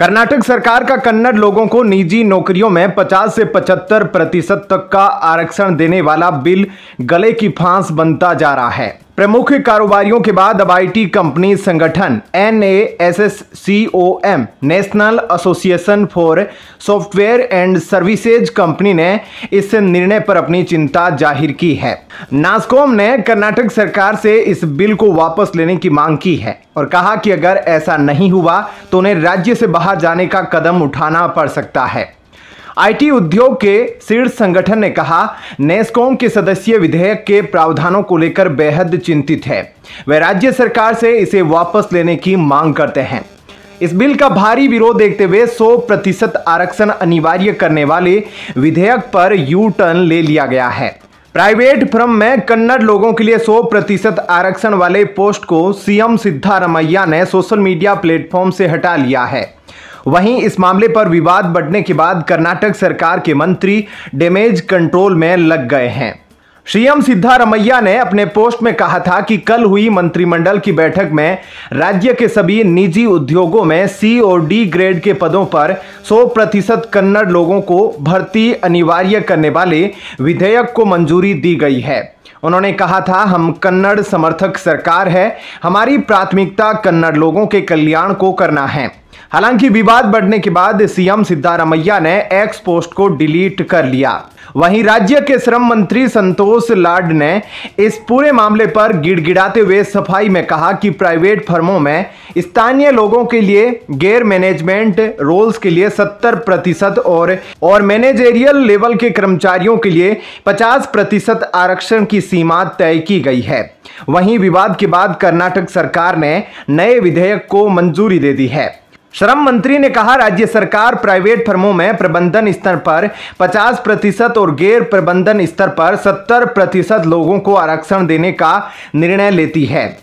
कर्नाटक सरकार का कन्नड़ लोगों को निजी नौकरियों में 50 से 75% तक का आरक्षण देने वाला बिल गले की फांस बनता जा रहा है। प्रमुख कारोबारियों के बाद अब आईटी कंपनी संगठन NASSCOM national association for software and services company ने इस निर्णय पर अपनी चिंता जाहिर की है। नास्कॉम ने कर्नाटक सरकार से इस बिल को वापस लेने की मांग की है और कहा कि अगर ऐसा नहीं हुआ तो उन्हें राज्य से बाहर जाने का कदम उठाना पड़ सकता है। आईटी उद्योग के शीर्ष संगठन ने कहा, नेस्कॉम के सदस्य विधेयक के प्रावधानों को लेकर बेहद चिंतित है। वे राज्य सरकार से इसे वापस लेने की मांग करते हैं। इस बिल का भारी विरोध देखते हुए 100% आरक्षण अनिवार्य करने वाले विधेयक पर यू टर्न ले लिया गया है। प्राइवेट फर्म में कन्नड़ लोगों के लिए 100% आरक्षण वाले पोस्ट को सीएम सिद्धारमैया ने सोशल मीडिया प्लेटफॉर्म से हटा लिया है। वहीं इस मामले पर विवाद बढ़ने के बाद कर्नाटक सरकार के मंत्री डैमेज कंट्रोल में लग गए हैं। सीएम सिद्धारमैया ने अपने पोस्ट में कहा था कि कल हुई मंत्रिमंडल की बैठक में राज्य के सभी निजी उद्योगों में C और D ग्रेड के पदों पर 100% कन्नड़ लोगों को भर्ती अनिवार्य करने वाले विधेयक को मंजूरी दी गई है। उन्होंने कहा था, हम कन्नड़ समर्थक सरकार है, हमारी प्राथमिकता कन्नड़ लोगों के कल्याण को करना है। हालांकि विवाद बढ़ने के बाद सीएम सिद्धारमैया ने एक्स पोस्ट को डिलीट कर लिया। वहीं राज्य के श्रम मंत्री संतोष लाड ने इस पूरे मामले पर गिड़गिड़ाते हुए सफाई में कहा कि प्राइवेट फर्मों में स्थानीय लोगों के लिए गैर मैनेजमेंट रोल्स के लिए 70% और मैनेजेरियल लेवल के कर्मचारियों के लिए 50% आरक्षण की सीमा तय की गई है। वहीं विवाद के बाद कर्नाटक सरकार ने नए विधेयक को मंजूरी दे दी है। श्रम मंत्री ने कहा, राज्य सरकार प्राइवेट फर्मों में प्रबंधन स्तर पर 50% और गैर प्रबंधन स्तर पर 70% लोगों को आरक्षण देने का निर्णय लेती है।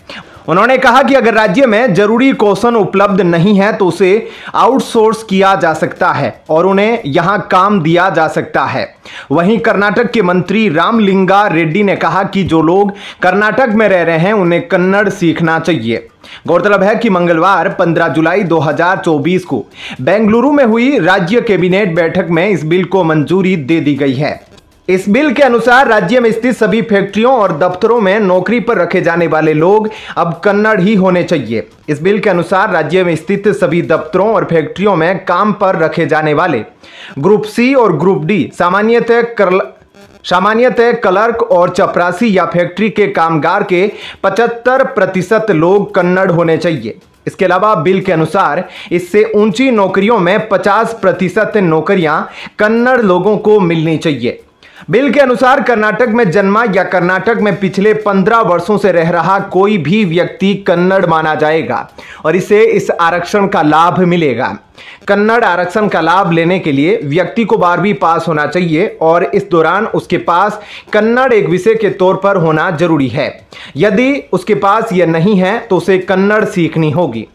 उन्होंने कहा कि अगर राज्य में जरूरी कौशल उपलब्ध नहीं है तो उसे आउटसोर्स किया जा सकता है और उन्हें यहां काम दिया जा सकता है। वहीं कर्नाटक के मंत्री रामलिंगा रेड्डी ने कहा कि जो लोग कर्नाटक में रह रहे हैं उन्हें कन्नड़ सीखना चाहिए। गौरतलब है कि मंगलवार 15 जुलाई 2024 को बेंगलुरु में हुई राज्य कैबिनेट बैठक में इस बिल को मंजूरी दे दी गई है। इस बिल के अनुसार राज्य में स्थित सभी फैक्ट्रियों और दफ्तरों में नौकरी पर रखे जाने वाले लोग अब कन्नड़ ही होने चाहिए। इस बिल के अनुसार राज्य में स्थित सभी दफ्तरों और फैक्ट्रियों में काम पर रखे जाने वाले ग्रुप C और ग्रुप D सामान्यतः क्लर्क और चपरासी या फैक्ट्री के कामगार के 75% लोग कन्नड़ होने चाहिए। इसके अलावा बिल के अनुसार इससे ऊंची नौकरियों में 50% नौकरियां कन्नड़ लोगों को मिलनी चाहिए। बिल के अनुसार कर्नाटक में जन्मा या कर्नाटक में पिछले 15 वर्षों से रह रहा कोई भी व्यक्ति कन्नड़ माना जाएगा और इसे इस आरक्षण का लाभ मिलेगा। कन्नड़ आरक्षण का लाभ लेने के लिए व्यक्ति को 12वीं पास होना चाहिए और इस दौरान उसके पास कन्नड़ एक विषय के तौर पर होना जरूरी है। यदि उसके पास यह नहीं है तो उसे कन्नड़ सीखनी होगी।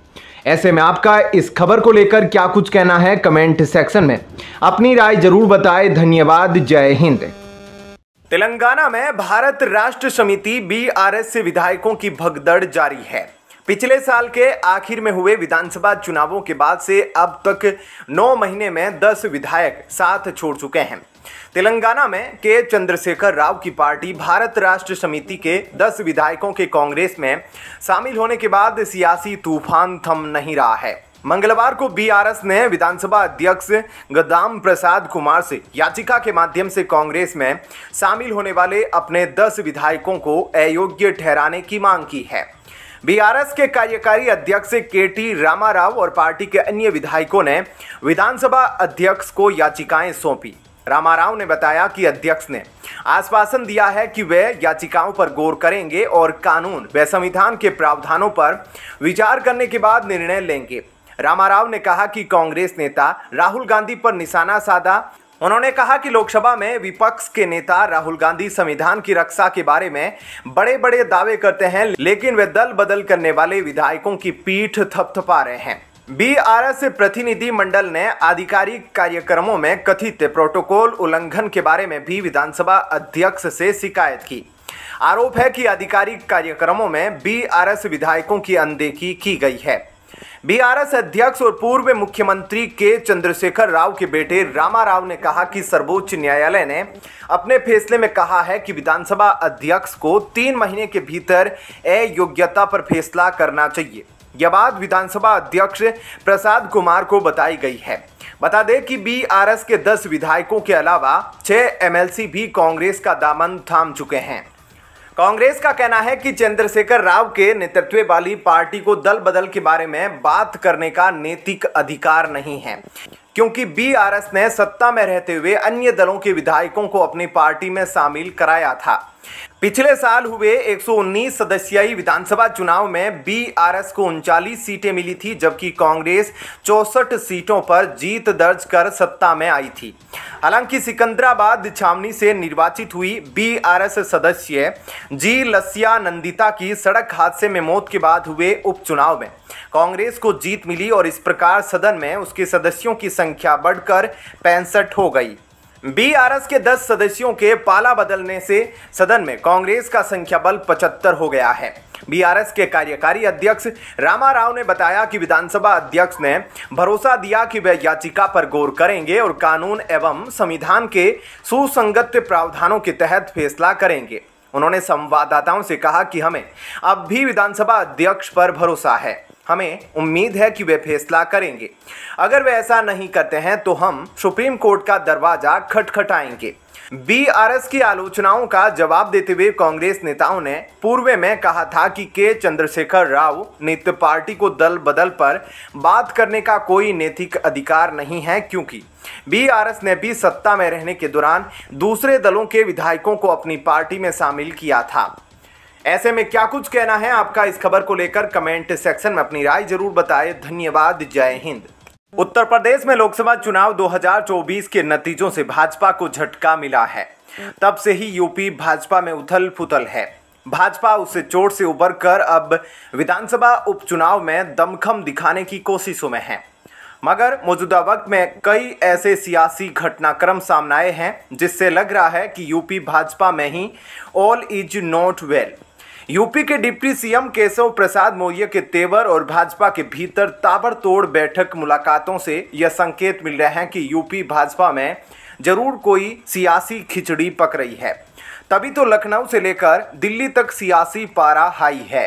ऐसे में आपका इस खबर को लेकर क्या कुछ कहना है, कमेंट सेक्शन में अपनी राय जरूर बताएं। धन्यवाद। जय हिंद। तेलंगाना में भारत राष्ट्र समिति BRS से विधायकों की भगदड़ जारी है। पिछले साल के आखिर में हुए विधानसभा चुनावों के बाद से अब तक 9 महीने में 10 विधायक साथ छोड़ चुके हैं। तेलंगाना में के चंद्रशेखर राव की पार्टी भारत राष्ट्र समिति के 10 विधायकों के कांग्रेस में शामिल होने के बाद सियासी तूफान थम नहीं रहा है। मंगलवार को BRS ने विधानसभा अध्यक्ष गदाम प्रसाद कुमार से याचिका के माध्यम से कांग्रेस में शामिल होने वाले अपने 10 विधायकों को अयोग्य ठहराने की मांग की है। BRS के कार्यकारी अध्यक्ष KT रामाराव और पार्टी के अन्य विधायकों ने विधानसभा अध्यक्ष को याचिकाएं सौंपी। रामाराव ने बताया कि अध्यक्ष ने आश्वासन दिया है कि वे याचिकाओं पर गौर करेंगे और कानून व संविधान के प्रावधानों पर विचार करने के बाद निर्णय लेंगे। रामाराव ने कहा कि कांग्रेस नेता राहुल गांधी पर निशाना साधा। उन्होंने कहा कि लोकसभा में विपक्ष के नेता राहुल गांधी संविधान की रक्षा के बारे में बड़े बड़े दावे करते हैं, लेकिन वे दल बदल करने वाले विधायकों की पीठ थपथपा रहे हैं। BRS प्रतिनिधि मंडल ने आधिकारिक कार्यक्रमों में कथित प्रोटोकॉल उल्लंघन के बारे में भी विधानसभा अध्यक्ष से शिकायत की। आरोप है कि आधिकारिक कार्यक्रमों में BRS विधायकों की अनदेखी की गई है। बीआरएस अध्यक्ष और पूर्व मुख्यमंत्री के चंद्रशेखर राव के बेटे रामा राव ने कहा कि सर्वोच्च न्यायालय ने अपने फैसले में कहा है कि विधानसभा अध्यक्ष को 3 महीने के भीतर अयोग्यता पर फैसला करना चाहिए। यह बात विधानसभा अध्यक्ष प्रसाद कुमार को बताई गई है। बता दें कि बीआरएस के 10 विधायकों के अलावा 6 एमएलसी भी कांग्रेस का दामन थाम चुके हैं। कांग्रेस का कहना है कि चंद्रशेखर राव के नेतृत्व वाली पार्टी को दल बदल के बारे में बात करने का नैतिक अधिकार नहीं है, क्योंकि बीआरएस ने सत्ता में रहते हुए अन्य दलों के विधायकों को अपनी पार्टी में शामिल कराया था। पिछले साल हुए 119 सदस्यीय विधानसभा चुनाव में बीआरएस को 39 सीटें मिली थी, जबकि कांग्रेस 64 सीटों पर जीत दर्ज कर सत्ता में आई थी। हालांकि सिकंदराबाद छावनी से निर्वाचित हुई बीआरएस सदस्य जी लस्या नंदिता की सड़क हादसे में मौत के बाद हुए उपचुनाव में कांग्रेस को जीत मिली और इस प्रकार सदन में उसके सदस्यों की संख्या बढ़कर 65 हो गई। बीआरएस के 10 सदस्यों के पाला बदलने से सदन में कांग्रेस का संख्या बल 75 हो गया है। बीआरएस के कार्यकारी अध्यक्ष रामा राव ने बताया कि विधानसभा अध्यक्ष ने भरोसा दिया कि वे याचिका पर गौर करेंगे और कानून एवं संविधान के सुसंगत प्रावधानों के तहत फैसला करेंगे। उन्होंने संवाददाताओं से कहा कि हमें अब भी विधानसभा अध्यक्ष पर भरोसा है। हमें उम्मीद है कि वे फैसला करेंगे। अगर वे ऐसा नहीं करते हैं तो हम सुप्रीम कोर्ट का दरवाजा खटखटाएंगे। बीआरएस की आलोचनाओं का जवाब देते हुए कांग्रेस नेताओं ने पूर्व में कहा था कि के चंद्रशेखर राव नित्य पार्टी को दल बदल पर बात करने का कोई नैतिक अधिकार नहीं है, क्योंकि बीआरएस ने भी सत्ता में रहने के दौरान दूसरे दलों के विधायकों को अपनी पार्टी में शामिल किया था। ऐसे में क्या कुछ कहना है आपका इस खबर को लेकर कमेंट सेक्शन में अपनी राय जरूर बताएं। धन्यवाद। जय हिंद। उत्तर प्रदेश में लोकसभा चुनाव 2024 के नतीजों से भाजपा को झटका मिला है। तब से ही यूपी भाजपा में उथल पुथल है। भाजपा उस चोट से उबरकर अब विधानसभा उपचुनाव में दमखम दिखाने की कोशिशों में है, मगर मौजूदा वक्त में कई ऐसे सियासी घटनाक्रम सामने आए हैं जिससे लग रहा है कि यूपी भाजपा में ही all is not well. UP के डिप्टी सीएम केशव प्रसाद मौर्य के तेवर और भाजपा के भीतर ताबड़तोड़ बैठक मुलाकातों से यह संकेत मिल रहे हैं कि यूपी भाजपा में जरूर कोई सियासी खिचड़ी पक रही है। तभी तो लखनऊ से लेकर दिल्ली तक सियासी पारा हाई है।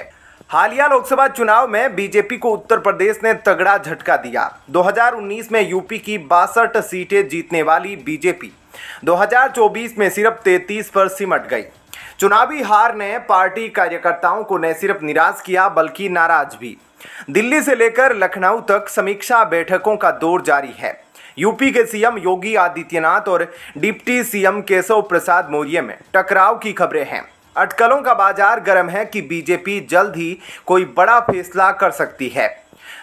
हालिया लोकसभा चुनाव में बीजेपी को उत्तर प्रदेश ने तगड़ा झटका दिया। 2019 में यूपी की 62 सीटें जीतने वाली बीजेपी 2024 में सिर्फ 33 पर सिमट गई। चुनावी हार ने पार्टी कार्यकर्ताओं को न सिर्फ निराश किया बल्कि नाराज भी। दिल्ली से लेकर लखनऊ तक समीक्षा बैठकों का दौर जारी है। यूपी के सीएम योगी आदित्यनाथ और डिप्टी सीएम केशव प्रसाद मौर्य में टकराव की खबरें हैं। अटकलों का बाजार गर्म है कि बीजेपी जल्द ही कोई बड़ा फैसला कर सकती है।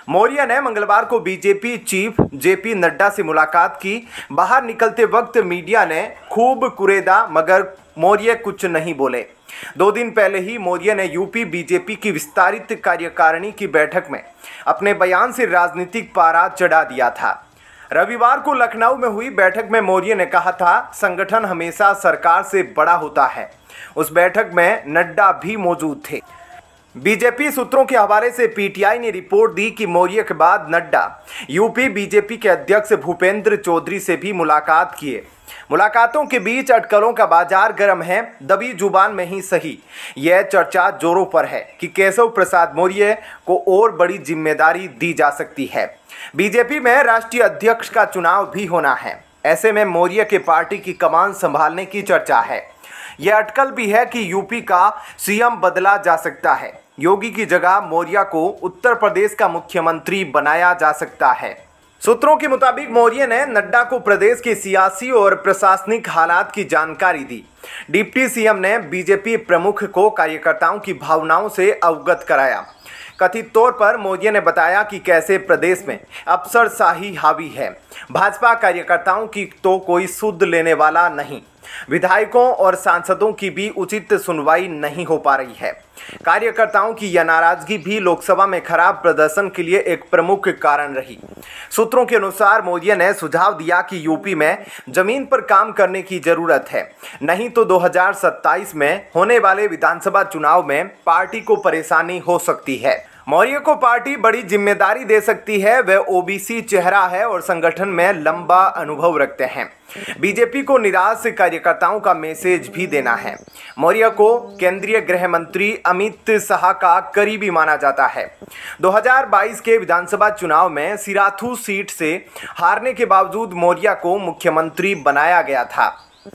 मौर्य ने मंगलवार को बीजेपी चीफ जेपी नड्डा से मुलाकात की। बाहर निकलते वक्त मीडिया ने खूब कुरेदा, मगर मौर्य कुछ नहीं बोले। 2 दिन पहले ही मौर्य ने यूपी बीजेपी की विस्तारित कार्यकारिणी की बैठक में अपने बयान से राजनीतिक पारा चढ़ा दिया था। रविवार को लखनऊ में हुई बैठक में मौर्य ने कहा था, संगठन हमेशा सरकार से बड़ा होता है। उस बैठक में नड्डा भी मौजूद थे। बीजेपी सूत्रों के हवाले से पीटीआई ने रिपोर्ट दी कि मौर्य के बाद नड्डा यूपी बीजेपी के अध्यक्ष भूपेंद्र चौधरी से भी मुलाकात किए। मुलाकातों के बीच अटकलों का बाजार गर्म है। दबी जुबान में ही सही, यह चर्चा जोरों पर है कि केशव प्रसाद मौर्य को और बड़ी जिम्मेदारी दी जा सकती है। बीजेपी में राष्ट्रीय अध्यक्ष का चुनाव भी होना है। ऐसे में मौर्य के पार्टी की कमान संभालने की चर्चा है। यह अटकल भी है कि यूपी का सीएम बदला जा सकता है। योगी की जगह मौर्य को उत्तर प्रदेश का मुख्यमंत्री बनाया जा सकता है। सूत्रों के मुताबिक मौर्य ने नड्डा को प्रदेश के सियासी और प्रशासनिक हालात की जानकारी दी। डिप्टी सीएम ने बीजेपी प्रमुख को कार्यकर्ताओं की भावनाओं से अवगत कराया। कथित तौर पर मौर्य ने बताया कि कैसे प्रदेश में अफसरशाही हावी है। भाजपा कार्यकर्ताओं की तो कोई सुध लेने वाला नहीं। विधायकों और सांसदों की भी उचित सुनवाई नहीं हो पा रही है। कार्यकर्ताओं की यह नाराजगी भी लोकसभा में खराब प्रदर्शन के लिए एक प्रमुख कारण रही। सूत्रों के अनुसार मौर्य ने सुझाव दिया कि यूपी में जमीन पर काम करने की जरूरत है, नहीं तो 2027 में होने वाले विधानसभा चुनाव में पार्टी को परेशानी हो सकती है। मौर्य को पार्टी बड़ी जिम्मेदारी दे सकती है। वह ओबीसी चेहरा है और संगठन में लंबा अनुभव रखते हैं। बीजेपी को निराश कार्यकर्ताओं का मैसेज भी देना है। मौर्य को केंद्रीय गृह मंत्री अमित शाह का करीबी माना जाता है। 2022 के विधानसभा चुनाव में सिराथू सीट से हारने के बावजूद मौर्य को मुख्यमंत्री बनाया गया था।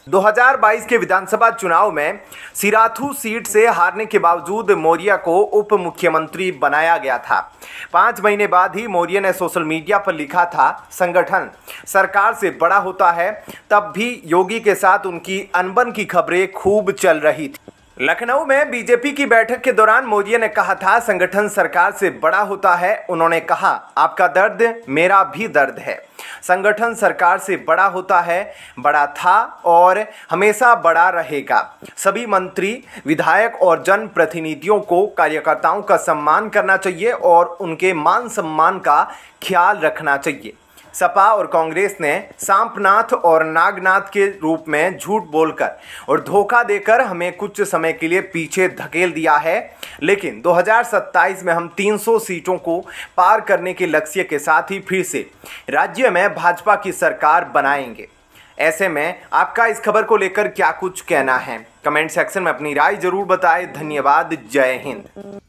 2022 के विधानसभा चुनाव में सिराथू सीट से हारने के बावजूद मौर्य को उप मुख्यमंत्री बनाया गया था। 5 महीने बाद ही मौर्य ने सोशल मीडिया पर लिखा था, संगठन सरकार से बड़ा होता है। तब भी योगी के साथ उनकी अनबन की खबरें खूब चल रही थी। लखनऊ में बीजेपी की बैठक के दौरान मौर्य ने कहा था, संगठन सरकार से बड़ा होता है। उन्होंने कहा, आपका दर्द मेरा भी दर्द है। संगठन सरकार से बड़ा होता है, बड़ा था और हमेशा बड़ा रहेगा। सभी मंत्री, विधायक और जनप्रतिनिधियों को कार्यकर्ताओं का सम्मान करना चाहिए और उनके मान सम्मान का ख्याल रखना चाहिए। सपा और कांग्रेस ने सांपनाथ और नागनाथ के रूप में झूठ बोलकर और धोखा देकर हमें कुछ समय के लिए पीछे धकेल दिया है, लेकिन 2027 में हम 300 सीटों को पार करने के लक्ष्य के साथ ही फिर से राज्य में भाजपा की सरकार बनाएंगे। ऐसे में आपका इस खबर को लेकर क्या कुछ कहना है? कमेंट सेक्शन में अपनी राय जरूर बताएं। धन्यवाद। जय हिंद।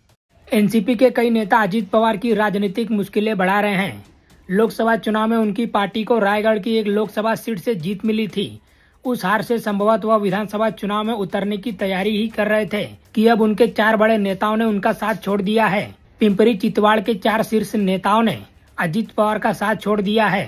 एनसीपी के कई नेता अजीत पवार की राजनीतिक मुश्किलें बढ़ा रहे हैं। लोकसभा चुनाव में उनकी पार्टी को रायगढ़ की एक लोकसभा सीट से जीत मिली थी। उस हार से संभवतः वह विधानसभा चुनाव में उतरने की तैयारी ही कर रहे थे कि अब उनके 4 बड़े नेताओं ने उनका साथ छोड़ दिया है। पिंपरी चितवाड़ के 4 शीर्ष नेताओं ने अजीत पवार का साथ छोड़ दिया है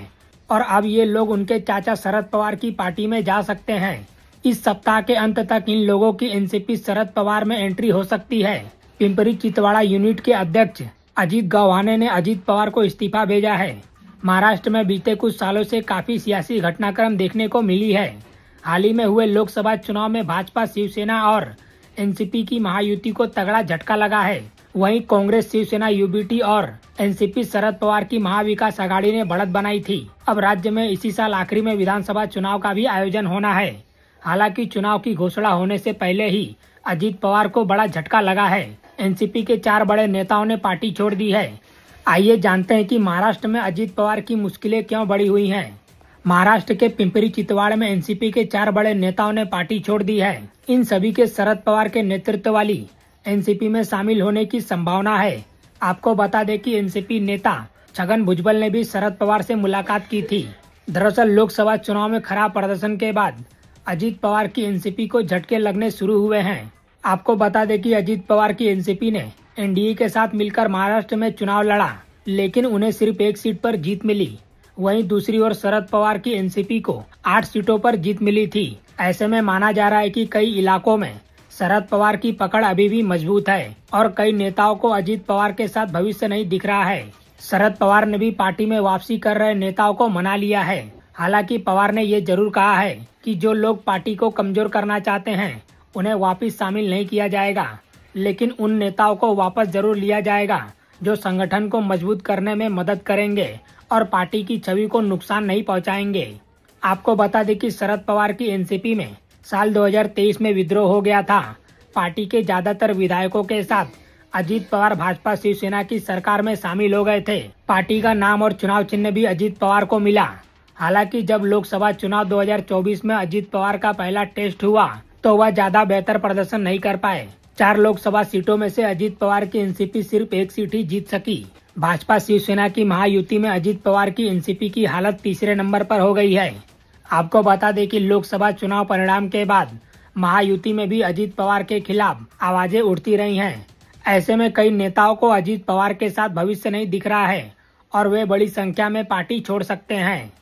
और अब ये लोग उनके चाचा शरद पवार की पार्टी में जा सकते हैं। इस सप्ताह के अंत तक इन लोगों की एनसीपी शरद पवार में एंट्री हो सकती है। पिंपरी चितवाड़ा यूनिट के अध्यक्ष अजीत गवाने ने अजीत पवार को इस्तीफा भेजा है। महाराष्ट्र में बीते कुछ सालों से काफी सियासी घटनाक्रम देखने को मिली है। हाल ही में हुए लोकसभा चुनाव में भाजपा, शिवसेना और एनसीपी की महायुति को तगड़ा झटका लगा है। वहीं कांग्रेस, शिवसेना, यूबीटी और एनसीपी शरद पवार की महाविकास आघाड़ी ने बढ़त बनाई थी। अब राज्य में इसी साल आखिरी में विधानसभा चुनाव का भी आयोजन होना है। हालांकि चुनाव की घोषणा होने से पहले ही अजीत पवार को बड़ा झटका लगा है। एनसीपी के 4 बड़े नेताओं ने पार्टी छोड़ दी है। आइए जानते हैं कि महाराष्ट्र में अजीत पवार की मुश्किलें क्यों बढ़ी हुई हैं। महाराष्ट्र के पिंपरी चितवाड़ में एनसीपी के 4 बड़े नेताओं ने पार्टी छोड़ दी है। इन सभी के शरद पवार के नेतृत्व वाली एनसीपी में शामिल होने की संभावना है। आपको बता दें कि एनसीपी नेता छगन भुजबल ने भी शरद पवार से मुलाकात की थी। दरअसल लोकसभा चुनाव में खराब प्रदर्शन के बाद अजीत पवार की एनसीपी को झटके लगने शुरू हुए हैं। आपको बता दें कि अजीत पवार की एनसीपी ने एनडीए के साथ मिलकर महाराष्ट्र में चुनाव लड़ा, लेकिन उन्हें सिर्फ 1 सीट पर जीत मिली। वहीं दूसरी ओर शरद पवार की एनसीपी को 8 सीटों पर जीत मिली थी। ऐसे में माना जा रहा है कि कई इलाकों में शरद पवार की पकड़ अभी भी मजबूत है और कई नेताओं को अजीत पवार के साथ भविष्य नहीं दिख रहा है। शरद पवार ने भी पार्टी में वापसी कर रहे नेताओं को मना लिया है। हालांकि पवार ने ये जरूर कहा है कि जो लोग पार्टी को कमजोर करना चाहते हैं उन्हें वापस शामिल नहीं किया जाएगा, लेकिन उन नेताओं को वापस जरूर लिया जाएगा जो संगठन को मजबूत करने में मदद करेंगे और पार्टी की छवि को नुकसान नहीं पहुंचाएंगे। आपको बता दें कि शरद पवार की एनसीपी में साल 2023 में विद्रोह हो गया था। पार्टी के ज्यादातर विधायकों के साथ अजीत पवार भाजपा शिवसेना की सरकार में शामिल हो गए थे। पार्टी का नाम और चुनाव चिन्ह भी अजीत पवार को मिला। हालांकि जब लोकसभा चुनाव 2024 में अजीत पवार का पहला टेस्ट हुआ तो वह ज्यादा बेहतर प्रदर्शन नहीं कर पाए। 4 लोकसभा सीटों में से अजीत पवार की एनसीपी सिर्फ 1 सीट ही जीत सकी। भाजपा शिवसेना की महायुति में अजीत पवार की एनसीपी की हालत तीसरे नंबर पर हो गई है। आपको बता दें कि लोकसभा चुनाव परिणाम के बाद महायुति में भी अजीत पवार के खिलाफ आवाजें उठती रही हैं। ऐसे में कई नेताओं को अजीत पवार के साथ भविष्य नहीं दिख रहा है और वे बड़ी संख्या में पार्टी छोड़ सकते हैं।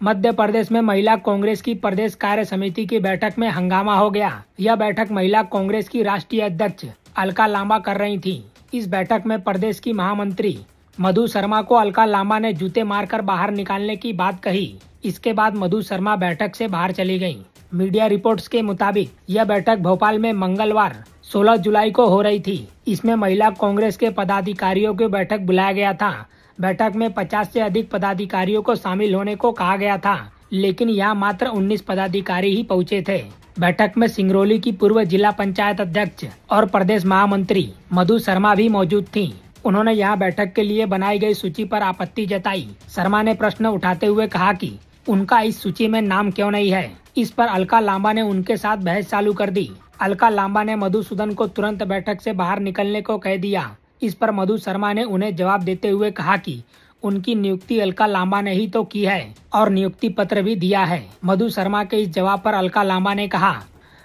मध्य प्रदेश में महिला कांग्रेस की प्रदेश कार्य समिति की बैठक में हंगामा हो गया। यह बैठक महिला कांग्रेस की राष्ट्रीय अध्यक्ष अलका लांबा कर रही थी। इस बैठक में प्रदेश की महामंत्री मधु शर्मा को अलका लांबा ने जूते मारकर बाहर निकालने की बात कही। इसके बाद मधु शर्मा बैठक से बाहर चली गयी। मीडिया रिपोर्ट्स के मुताबिक यह बैठक भोपाल में मंगलवार 16 जुलाई को हो रही थी। इसमें महिला कांग्रेस के पदाधिकारियों की बैठक बुलाया गया था। बैठक में 50 से अधिक पदाधिकारियों को शामिल होने को कहा गया था। लेकिन यहाँ मात्र 19 पदाधिकारी ही पहुँचे थे। बैठक में सिंगरौली की पूर्व जिला पंचायत अध्यक्ष और प्रदेश महामंत्री मधु शर्मा भी मौजूद थीं। उन्होंने यहाँ बैठक के लिए बनाई गई सूची पर आपत्ति जताई। शर्मा ने प्रश्न उठाते हुए कहा कि उनका इस सूची में नाम क्यों नहीं है। इस पर अलका लांबा ने उनके साथ बहस चालू कर दी। अलका लांबा ने मधुसूदन को तुरंत बैठक से बाहर निकलने को कह दिया। इस पर मधु शर्मा ने उन्हें जवाब देते हुए कहा कि उनकी नियुक्ति अलका लांबा ने ही तो की है और नियुक्ति पत्र भी दिया है। मधु शर्मा के इस जवाब पर अलका लांबा ने कहा,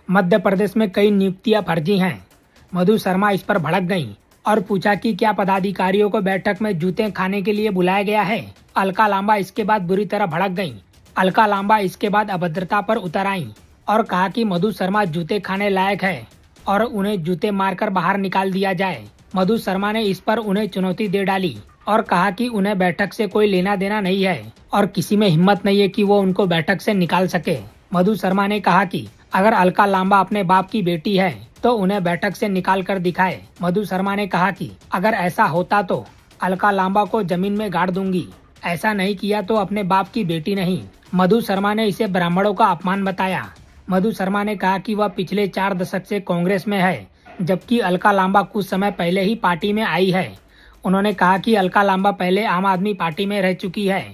मध्य प्रदेश में कई नियुक्तियां फर्जी हैं। मधु शर्मा इस पर भड़क गईं और पूछा कि क्या पदाधिकारियों को बैठक में जूते खाने के लिए बुलाया गया है। अलका लांबा इसके बाद बुरी तरह भड़क गईं। अलका लांबा इसके बाद अभद्रता पर उतर आईं और कहा कि मधु शर्मा जूते खाने लायक है और उन्हें जूते मारकर बाहर निकाल दिया जाए। मधु शर्मा ने इस पर उन्हें चुनौती दे डाली और कहा कि उन्हें बैठक से कोई लेना देना नहीं है और किसी में हिम्मत नहीं है कि वो उनको बैठक से निकाल सके। मधु शर्मा ने कहा कि अगर अलका लांबा अपने बाप की बेटी है तो उन्हें बैठक से निकाल कर दिखाए। मधु शर्मा ने कहा कि अगर ऐसा होता तो अलका लांबा को जमीन में गाड़ दूंगी। ऐसा नहीं किया तो अपने बाप की बेटी नहीं। मधु शर्मा ने इसे ब्राह्मणों का अपमान बताया। मधु शर्मा ने कहा कि वह पिछले 4 दशक से कांग्रेस में है, जबकि अलका लांबा कुछ समय पहले ही पार्टी में आई है। उन्होंने कहा कि अलका लांबा पहले आम आदमी पार्टी में रह चुकी है।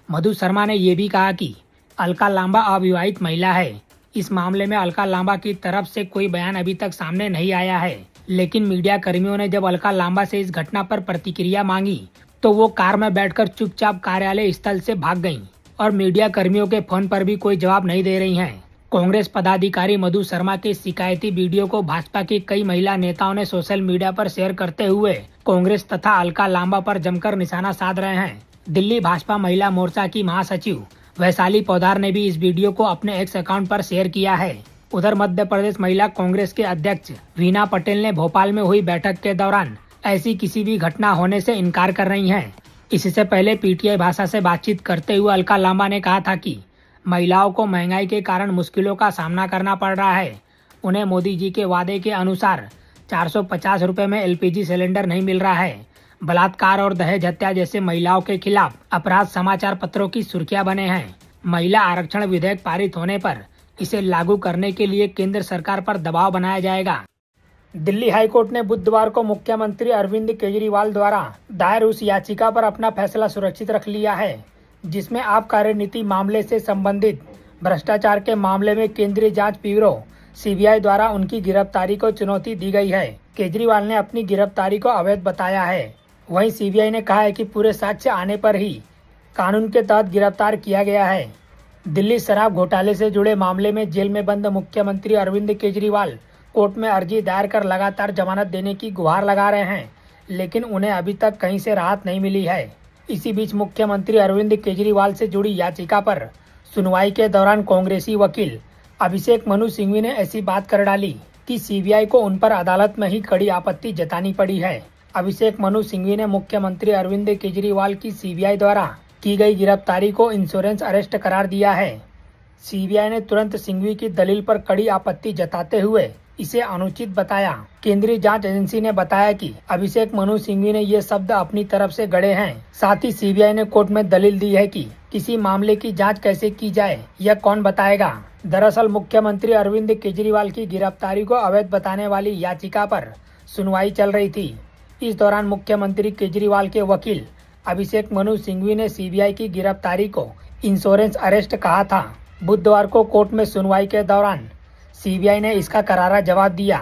मधु शर्मा ने ये भी कहा कि अलका लांबा अविवाहित महिला है। इस मामले में अलका लांबा की तरफ से कोई बयान अभी तक सामने नहीं आया है, लेकिन मीडिया कर्मियों ने जब अलका लांबा से इस घटना पर प्रतिक्रिया मांगी तो वो कार में बैठकर चुपचाप कार्यालय स्थल से भाग गईं और मीडिया कर्मियों के फोन पर भी कोई जवाब नहीं दे रही हैं। कांग्रेस पदाधिकारी मधु शर्मा के शिकायती वीडियो को भाजपा की कई महिला नेताओं ने सोशल मीडिया पर शेयर करते हुए कांग्रेस तथा अलका लांबा पर जमकर निशाना साध रहे हैं। दिल्ली भाजपा महिला मोर्चा की महासचिव वैशाली पोद्दार ने भी इस वीडियो को अपने एक्स अकाउंट पर शेयर किया है। उधर मध्य प्रदेश महिला कांग्रेस के अध्यक्ष वीना पटेल ने भोपाल में हुई बैठक के दौरान ऐसी किसी भी घटना होने से इनकार कर रही हैं। इससे पहले पीटीआई भाषा से बातचीत करते हुए अलका लांबा ने कहा था कि महिलाओं को महंगाई के कारण मुश्किलों का सामना करना पड़ रहा है। उन्हें मोदी जी के वादे के अनुसार 450 रुपए में एलपीजी सिलेंडर नहीं मिल रहा है। बलात्कार और दहेज हत्या जैसे महिलाओं के खिलाफ अपराध समाचार पत्रों की सुर्खियां बने हैं। महिला आरक्षण विधेयक पारित होने पर इसे लागू करने के लिए केंद्र सरकार पर दबाव बनाया जाएगा। दिल्ली हाईकोर्ट ने बुधवार को मुख्यमंत्री अरविंद केजरीवाल द्वारा दायर उस याचिका पर अपना फैसला सुरक्षित रख लिया है, जिसमें आप कार्यनीति मामले से संबंधित भ्रष्टाचार के मामले में केंद्रीय जांच ब्यूरो सीबीआई द्वारा उनकी गिरफ्तारी को चुनौती दी गई है। केजरीवाल ने अपनी गिरफ्तारी को अवैध बताया है। वहीं सीबीआई ने कहा है कि पूरे साक्ष्य आने पर ही कानून के तहत गिरफ्तार किया गया है। दिल्ली शराब घोटाले से जुड़े मामले में जेल में बंद मुख्यमंत्री अरविंद केजरीवाल कोर्ट में अर्जी दायर कर लगातार जमानत देने की गुहार लगा रहे हैं, लेकिन उन्हें अभी तक कहीं से राहत नहीं मिली है। इसी बीच मुख्यमंत्री अरविंद केजरीवाल से जुड़ी याचिका पर सुनवाई के दौरान कांग्रेसी वकील अभिषेक मनु सिंघवी ने ऐसी बात कर डाली कि सीबीआई को उन पर अदालत में ही कड़ी आपत्ति जतानी पड़ी है। अभिषेक मनु सिंघवी ने मुख्यमंत्री अरविंद केजरीवाल की सीबीआई द्वारा की गई गिरफ्तारी को इंश्योरेंस अरेस्ट करार दिया है। सीबीआई ने तुरंत सिंघवी की दलील पर कड़ी आपत्ति जताते हुए इसे अनुचित बताया। केंद्रीय जांच एजेंसी ने बताया कि अभिषेक मनु सिंघवी ने ये शब्द अपनी तरफ से गढ़े हैं। साथ ही सीबीआई ने कोर्ट में दलील दी है कि किसी मामले की जांच कैसे की जाए यह कौन बताएगा। दरअसल मुख्यमंत्री अरविंद केजरीवाल की गिरफ्तारी को अवैध बताने वाली याचिका पर सुनवाई चल रही थी। इस दौरान मुख्यमंत्री केजरीवाल के वकील अभिषेक मनु सिंघवी ने सीबीआई की गिरफ्तारी को इंश्योरेंस अरेस्ट कहा था। बुधवार को कोर्ट में सुनवाई के दौरान सीबीआई ने इसका करारा जवाब दिया।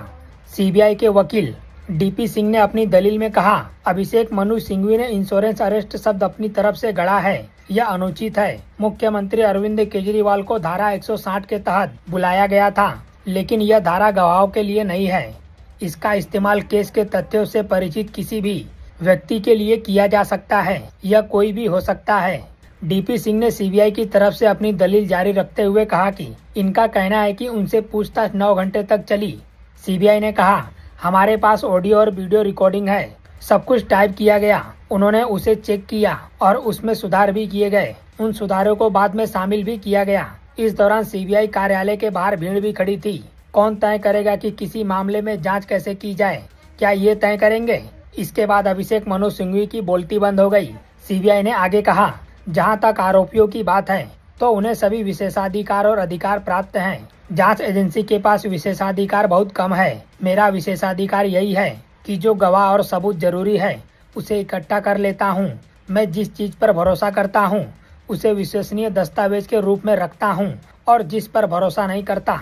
सीबीआई के वकील डीपी सिंह ने अपनी दलील में कहा, अभिषेक मनु सिंघवी ने इंश्योरेंस अरेस्ट शब्द अपनी तरफ से गढ़ा है, यह अनुचित है। मुख्यमंत्री अरविंद केजरीवाल को धारा 160 के तहत बुलाया गया था, लेकिन यह धारा गवाहों के लिए नहीं है। इसका इस्तेमाल केस के तथ्यों से परिचित किसी भी व्यक्ति के लिए किया जा सकता है। यह कोई भी हो सकता है। डीपी सिंह ने सीबीआई की तरफ से अपनी दलील जारी रखते हुए कहा कि इनका कहना है कि उनसे पूछताछ 9 घंटे तक चली। सीबीआई ने कहा, हमारे पास ऑडियो और वीडियो रिकॉर्डिंग है, सब कुछ टाइप किया गया। उन्होंने उसे चेक किया और उसमें सुधार भी किए गए। उन सुधारों को बाद में शामिल भी किया गया। इस दौरान सीबीआई कार्यालय के बाहर भीड़ भी खड़ी थी। कौन तय करेगा कि किसी मामले में जाँच कैसे की जाए? क्या ये तय करेंगे? इसके बाद अभिषेक मनु सिंघवी की बोलती बंद हो गई। सीबीआई ने आगे कहा, जहां तक आरोपियों की बात है, तो उन्हें सभी विशेषाधिकार और अधिकार प्राप्त हैं। जांच एजेंसी के पास विशेषाधिकार बहुत कम है। मेरा विशेषाधिकार यही है कि जो गवाह और सबूत जरूरी है उसे इकट्ठा कर लेता हूँ। मैं जिस चीज पर भरोसा करता हूँ उसे विश्वसनीय दस्तावेज के रूप में रखता हूँ और जिस पर भरोसा नहीं करता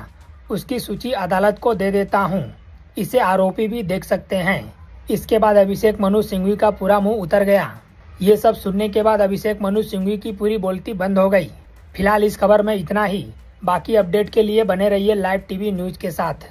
उसकी सूची अदालत को दे देता हूँ। इसे आरोपी भी देख सकते हैं। इसके बाद अभिषेक मनु सिंघवी का पूरा मुंह उतर गया। ये सब सुनने के बाद अभिषेक मनु सिंघवी की पूरी बोलती बंद हो गई। फिलहाल इस खबर में इतना ही। बाकी अपडेट के लिए बने रहिए लाइव टीवी न्यूज के साथ।